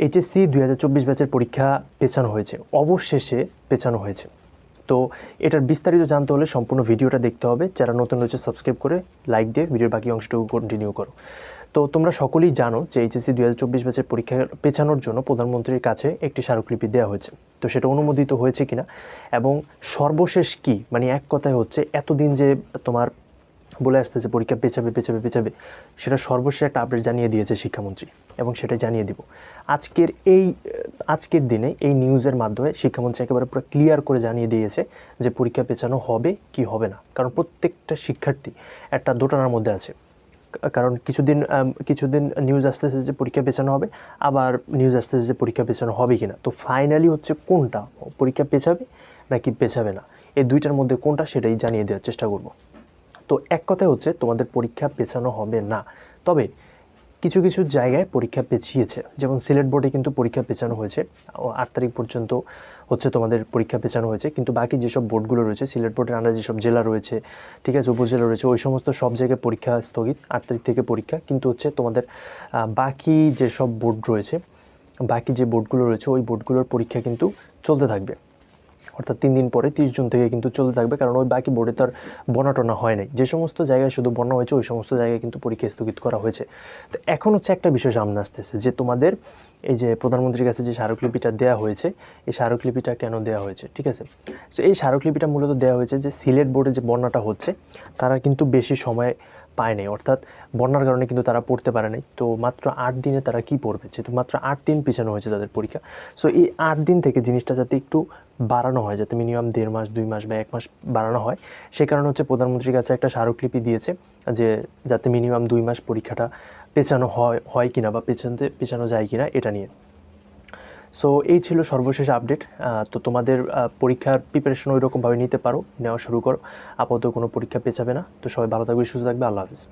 HSC 2024 ব্যাচের পরীক্ষা পেছানো হয়েছে, অবশেষে পেছানো হয়েছে। তো এটার বিস্তারিত জানতে হলে সম্পূর্ণ ভিডিওটা দেখতে হবে। যারা নতুন রয়েছে সাবস্ক্রাইব করে লাইক দিয়ে ভিডিওর বাকি অংশটুকু কন্টিনিউ করো। তো তোমরা সকলেই জানো যে এইচএসসি 2024 ব্যাচের পরীক্ষা পেছানোর জন্য প্রধানমন্ত্রীর কাছে একটি স্মারকলিপি দেওয়া হয়েছে। তো সেটা অনুমোদিত হয়েছে কিনা এবং সর্বশেষ কি, মানে এক কথায় হচ্ছে এতদিন যে তোমার বলে আসতেছে পরীক্ষা পেছাবে, সেটা সর্বশেষ একটা আপডেট জানিয়ে দিয়েছে শিক্ষামন্ত্রী এবং সেটাই জানিয়ে দিব আজকের দিনে এই নিউজের মাধ্যমে শিক্ষামন্ত্রী একেবারে পুরো ক্লিয়ার করে জানিয়ে দিয়েছে যে পরীক্ষা পেছানো হবে কি হবে না। কারণ প্রত্যেকটা শিক্ষার্থী একটা দোটানার মধ্যে আছে। কারণ কিছুদিন নিউজ আসতেছে যে পরীক্ষা পেছানো হবে, আবার নিউজ আসতেছে যে পরীক্ষা পেছানো হবে কি না। তো ফাইনালি হচ্ছে কোনটা, পরীক্ষা পেছাবে নাকি পেছাবে না, এই দুইটার মধ্যে কোনটা সেটাই জানিয়ে দেওয়ার চেষ্টা করব। তো এক কথায় হচ্ছে তোমাদের পরীক্ষা পেছানো হবে না, তবে কিছু কিছু জায়গায় পরীক্ষা পেছিয়েছে। যেমন সিলেট বোর্ডে কিন্তু পরীক্ষা পেছানো হয়েছে, 8 তারিখ পর্যন্ত হচ্ছে তোমাদের পরীক্ষা পেছানো হয়েছে। কিন্তু বাকি যেসব বোর্ডগুলো রয়েছে, সিলেট বোর্ডের আন্ডারে যেসব জেলা রয়েছে, ঠিক আছে, উপজেলা রয়েছে, ওই সমস্ত সব জায়গায় পরীক্ষা স্থগিত। 8 তারিখ থেকে পরীক্ষা, কিন্তু হচ্ছে তোমাদের বাকি যেসব বোর্ড রয়েছে, বাকি যে বোর্ডগুলো রয়েছে ওই বোর্ডগুলোর পরীক্ষা কিন্তু চলতে থাকবে। অর্থাৎ 3 দিন পরে 30 জুন থেকে কিন্তু চলতে থাকবে, কারণ ওই বাকি বোর্ডে তো আর বন্যাটনা হয় নাই। যে সমস্ত জায়গায় শুধু বন্যা হয়েছে ওই সমস্ত জায়গায় কিন্তু পরীক্ষা স্থগিত করা হয়েছে। তো এখন হচ্ছে একটা বিষয় সামনে আসতেছে যে তোমাদের এই যে প্রধানমন্ত্রীর কাছে যে স্মারকলিপিটা দেওয়া হয়েছে, এই স্মারকলিপিটা কেন দেওয়া হয়েছে, ঠিক আছে। তো এই স্মারকলিপিটা মূলত দেওয়া হয়েছে যে সিলেট বোর্ডে যে বন্যাটা হচ্ছে তারা কিন্তু বেশি সময় পায় নাই, অর্থাৎ বন্যার কারণে কিন্তু তারা পড়তে পারে নাই। তো মাত্র 8 দিনে তারা কি পড়বে, যেহেতু মাত্র 8 দিন পিছানো হয়েছে তাদের পরীক্ষা। সো এই 8 দিন থেকে জিনিসটা যাতে একটু বাড়ানো হয়, যাতে মিনিমাম 1.5 মাস 2 মাস বা 1 মাস বাড়ানো হয়, সেই কারণে হচ্ছে প্রধানমন্ত্রীর কাছে একটা স্মারকলিপি দিয়েছে যে যাতে মিনিমাম 2 মাস পরীক্ষাটা পেছানো হয় কিনা বা পেছানো যায় কিনা এটা নিয়ে। সো এই ছিল সর্বশেষ আপডেট। তো তোমাদের পরীক্ষার প্রিপারেশন ওই রকমভাবে নিতে পারো, নেওয়া শুরু করো। আপাতত কোনো পরীক্ষা পেছাবে না। তো সবাই ভালো থাকবে, সুস্থ থাকবে। আল্লাহ হাফিজ।